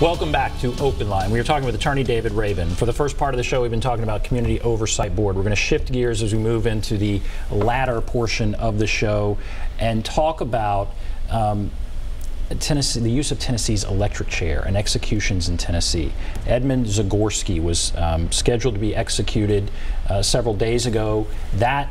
Welcome back to Open Line. We are talking with attorney David Raybin. For the first part of the show, we've been talking about Community Oversight Board. We're going to shift gears as we move into the latter portion of the show and talk about Tennessee, the use of Tennessee's electric chair and executions in Tennessee. Edmund Zagorski was scheduled to be executed several days ago. That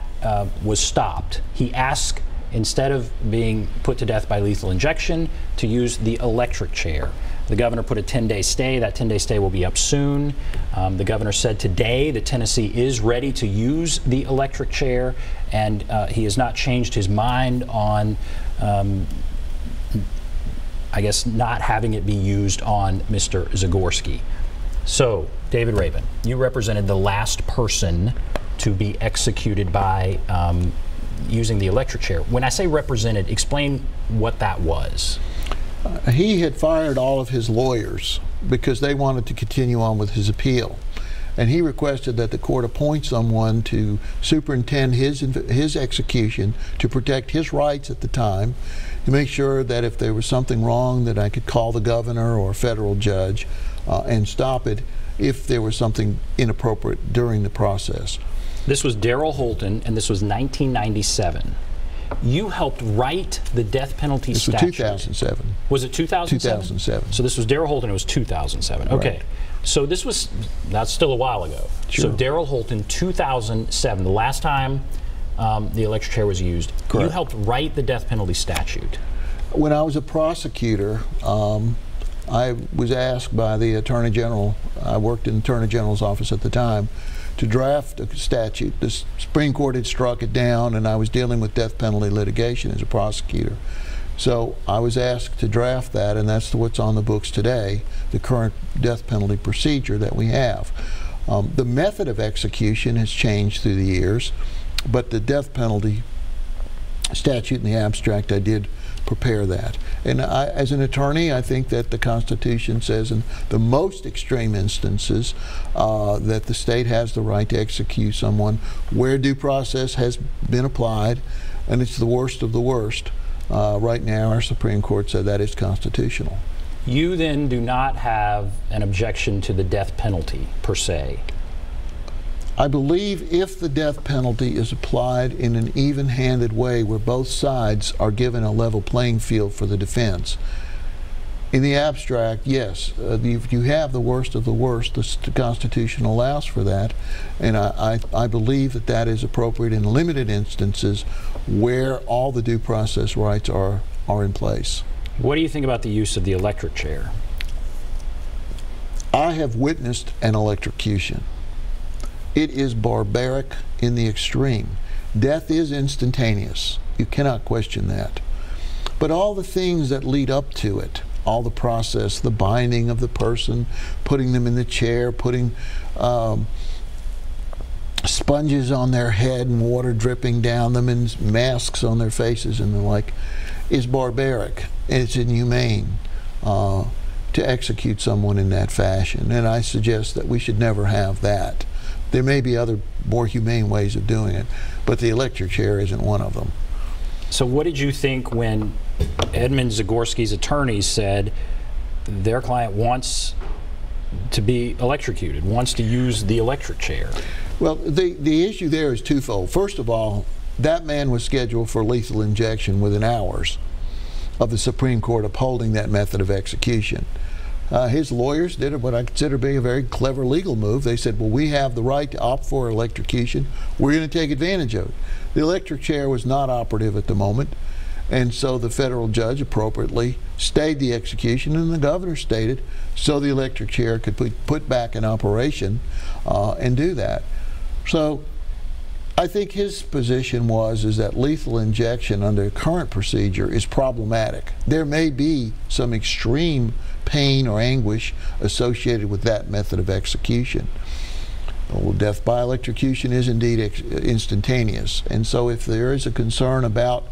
was stopped. He asked, instead of being put to death by lethal injection, to use the electric chair. The governor put a 10-day stay. That 10-day stay will be up soon. The governor said today that Tennessee is ready to use the electric chair, and he has not changed his mind on, I guess, not having it be used on Mr. Zagorski. So, David Raybin, you represented the last person to be executed by using the electric chair. When I say represented, explain what that was. He had fired all of his lawyers because they wanted to continue on with his appeal. And he requested that the court appoint someone to superintend his execution, to protect his rights at the time, to make sure that if there was something wrong that I could call the governor or a federal judge and stop it if there was something inappropriate during the process. This was Darrell Holton, and this was 1997. You helped write the death penalty statute. This was 2007. Was it 2007? 2007. So this was Darrell Holton, it was 2007. Okay. Right. So this was, that's still a while ago. Sure. So Darrell Holton, 2007, the last time the electric chair was used. Correct. You helped write the death penalty statute. When I was a prosecutor, I was asked by the Attorney General, I worked in the Attorney General's office at the time, to draft a statute. The Supreme Court had struck it down, and I was dealing with death penalty litigation as a prosecutor. So I was asked to draft that, and that's what's on the books today, the current death penalty procedure that we have. The method of execution has changed through the years, but the death penalty statute in the abstract, I did prepare that. And as an attorney, I think that the Constitution says in the most extreme instances that the state has the right to execute someone where due process has been applied, and it's the worst of the worst. Right now, our Supreme Court said that is constitutional. You then do not have an objection to the death penalty, per se. I believe if the death penalty is applied in an even-handed way where both sides are given a level playing field for the defense, in the abstract, yes, if you have the worst of the worst, the Constitution allows for that, and I believe that that is appropriate in limited instances where all the due process rights are in place. What do you think about the use of the electric chair? I have witnessed an electrocution. It is barbaric in the extreme. Death is instantaneous. You cannot question that. But all the things that lead up to it, all the process, the binding of the person, putting them in the chair, putting sponges on their head and water dripping down them and masks on their faces and the like, is barbaric. And it's inhumane to execute someone in that fashion. And I suggest that we should never have that. There may be other more humane ways of doing it, but the electric chair isn't one of them. So what did you think when Edmund Zagorski's attorneys said their client wants to be electrocuted, wants to use the electric chair? Well, the issue there is twofold. First of all, that man was scheduled for lethal injection within hours of the Supreme Court upholding that method of execution. His lawyers did what I consider being a very clever legal move. They said, well, we have the right to opt for electrocution. We're going to take advantage of it. The electric chair was not operative at the moment, and so the federal judge appropriately stayed the execution, and the governor stayed so the electric chair could be put back in operation and do that. So I think his position is that lethal injection under current procedure is problematic. There may be some extreme pain or anguish associated with that method of execution. Well, death by electrocution is indeed instantaneous, and so if there is a concern about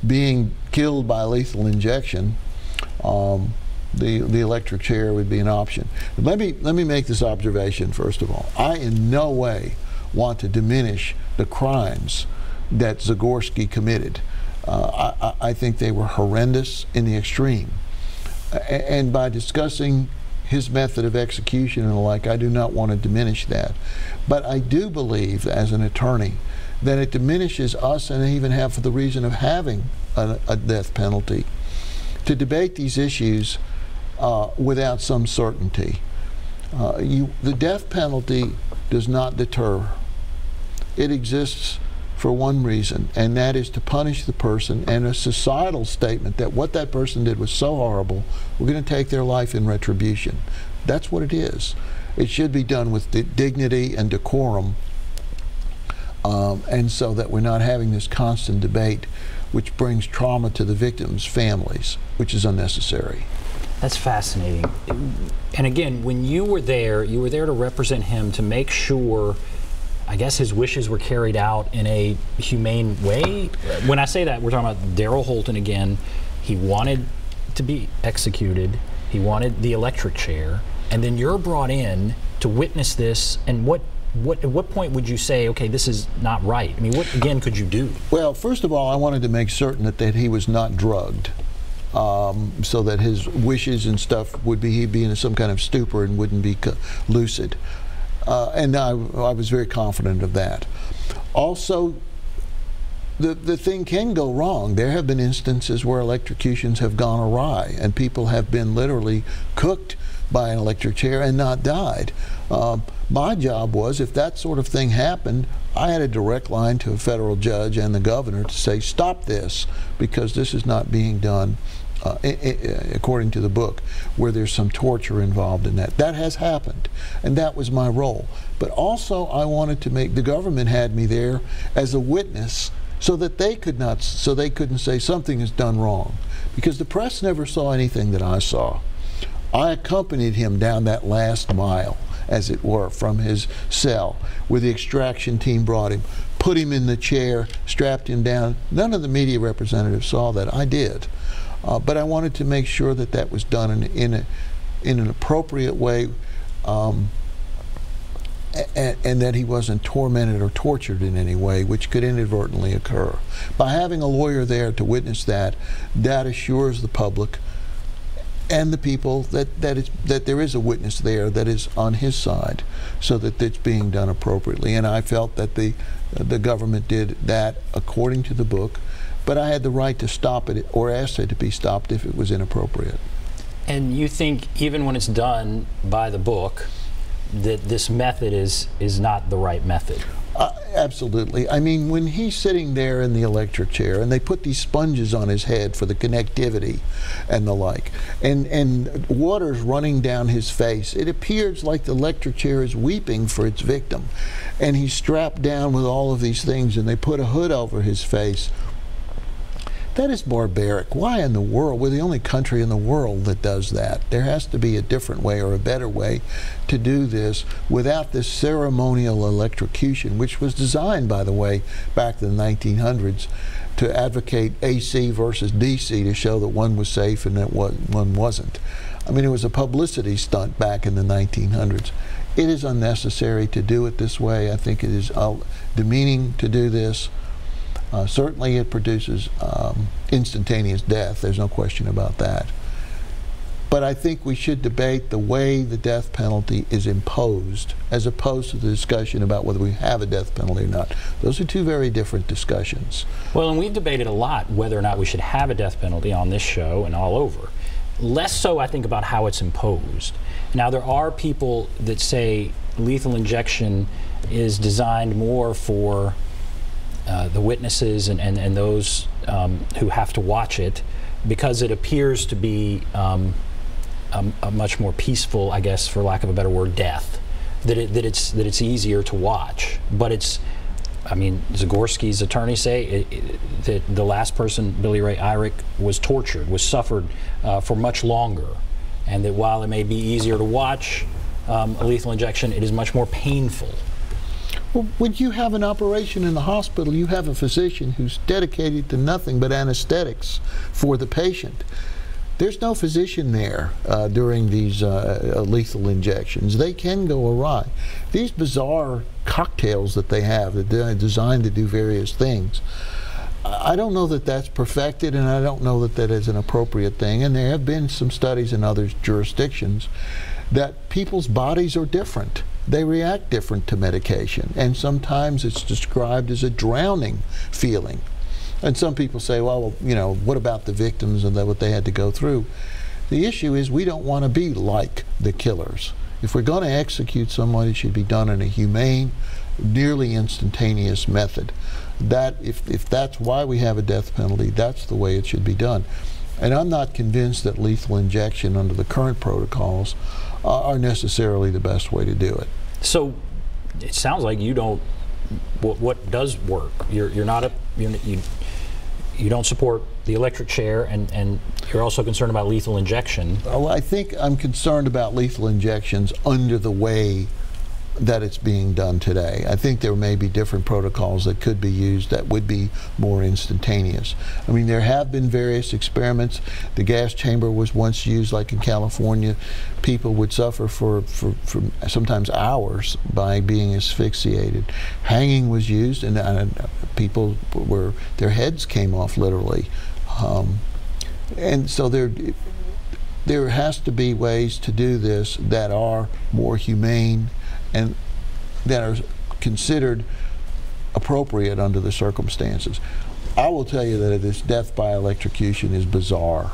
being killed by lethal injection, the electric chair would be an option. Let me make this observation first of all. I in no way want to diminish the crimes that Zagorski committed. I think they were horrendous in the extreme. And by discussing his method of execution and the like. I do not want to diminish that. But I do believe, as an attorney, that it diminishes us, and even have for the reason of having a death penalty, to debate these issues without some certainty. The death penalty does not deter. It exists for one reason, and that is to punish the person, and a societal statement that what that person did was so horrible, we're going to take their life in retribution. That's what it is. It should be done with dignity and decorum, and so that we're not having this constant debate which brings trauma to the victims' families, which is unnecessary. That's fascinating. And again, when you were there to represent him, to make sure, I guess, his wishes were carried out in a humane way. When I say that, we're talking about Daryl Holton again. He wanted to be executed. He wanted the electric chair. And then you're brought in to witness this. And at what point would you say, okay, this is not right? I mean, what, again, could you do? Well, first of all, I wanted to make certain that he was not drugged. So that his wishes and stuff would be, he'd be in some kind of stupor and wouldn't be lucid. And I was very confident of that. Also, the thing can go wrong. There have been instances where electrocutions have gone awry, and people have been literally cooked by an electric chair and not died. My job was, if that sort of thing happened, I had a direct line to a federal judge and the governor to say, stop this, because this is not being done according to the book, where there's some torture involved in that. That has happened, and that was my role. But also, I wanted to make, the government had me there as a witness so that they couldn't say something is done wrong, because the press never saw anything that I saw. I accompanied him down that last mile, as it were, from his cell, where the extraction team brought him, put him in the chair, strapped him down. None of the media representatives saw that. I did. But I wanted to make sure that that was done in an appropriate way, and that he wasn't tormented or tortured in any way, which could inadvertently occur. By having a lawyer there to witness that assures the public and the people that there is a witness there that is on his side, so that it's being done appropriately. And I felt that the government did that according to the book, but I had the right to stop it or ask it to be stopped if it was inappropriate. And you think, even when it's done by the book, that this method is not the right method? Absolutely. I mean, when he's sitting there in the electric chair and they put these sponges on his head for the connectivity and the like, and water's running down his face, it appears like the electric chair is weeping for its victim. And he's strapped down with all of these things, and they put a hood over his face. That is barbaric. Why in the world? We're the only country in the world that does that. There has to be a different way, or a better way, to do this without this ceremonial electrocution, which was designed, by the way, back in the 1900s to advocate AC versus DC, to show that one was safe and that one wasn't. I mean, it was a publicity stunt back in the 1900s. It is unnecessary to do it this way. I think it is demeaning to do this. Certainly it produces instantaneous death, there's no question about that. But I think we should debate the way the death penalty is imposed, as opposed to the discussion about whether we have a death penalty or not. Those are two very different discussions. Well, and we've debated a lot whether or not we should have a death penalty on this show and all over. Less so, I think, about how it's imposed. Now, there are people that say lethal injection is designed more for the witnesses and those who have to watch it, because it appears to be a much more peaceful, I guess, for lack of a better word, death. That it's easier to watch. But it's, I mean, Zagorski's attorneys say that the last person, Billy Ray Irick, was tortured, suffered for much longer, and that while it may be easier to watch a lethal injection, it is much more painful. Well, when you have an operation in the hospital, you have a physician who's dedicated to nothing but anesthetics for the patient. There's no physician there during these lethal injections. They can go awry. These bizarre cocktails that they have, that they're designed to do various things, I don't know that that's perfected, and I don't know that that is an appropriate thing. And there have been some studies in other jurisdictions that people's bodies are different. They react different to medication, and sometimes it's described as a drowning feeling. And some people say, well, you know, what about the victims and what they had to go through? The issue is we don't want to be like the killers. If we're going to execute someone, it should be done in a humane, nearly instantaneous method. That if that's why we have a death penalty, that's the way it should be done. And I'm not convinced that lethal injection under the current protocols are necessarily the best way to do it. So it sounds like you don't. What does work? You're not a you don't support the electric chair, and you're also concerned about lethal injection. Oh, I think I'm concerned about lethal injections under the way that it's being done today. I think there may be different protocols that could be used that would be more instantaneous. I mean, there have been various experiments. The gas chamber was once used, like in California. People would suffer for sometimes hours by being asphyxiated. Hanging was used, and people were, their heads came off literally. And so there has to be ways to do this that are more humane and that are considered appropriate under the circumstances. I will tell you that this death by electrocution is bizarre.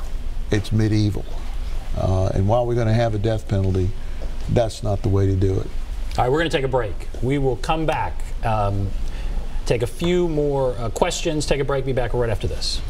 It's medieval. And while we're going to have a death penalty, that's not the way to do it. All right, we're going to take a break. We will come back, take a few more questions, take a break, be back right after this.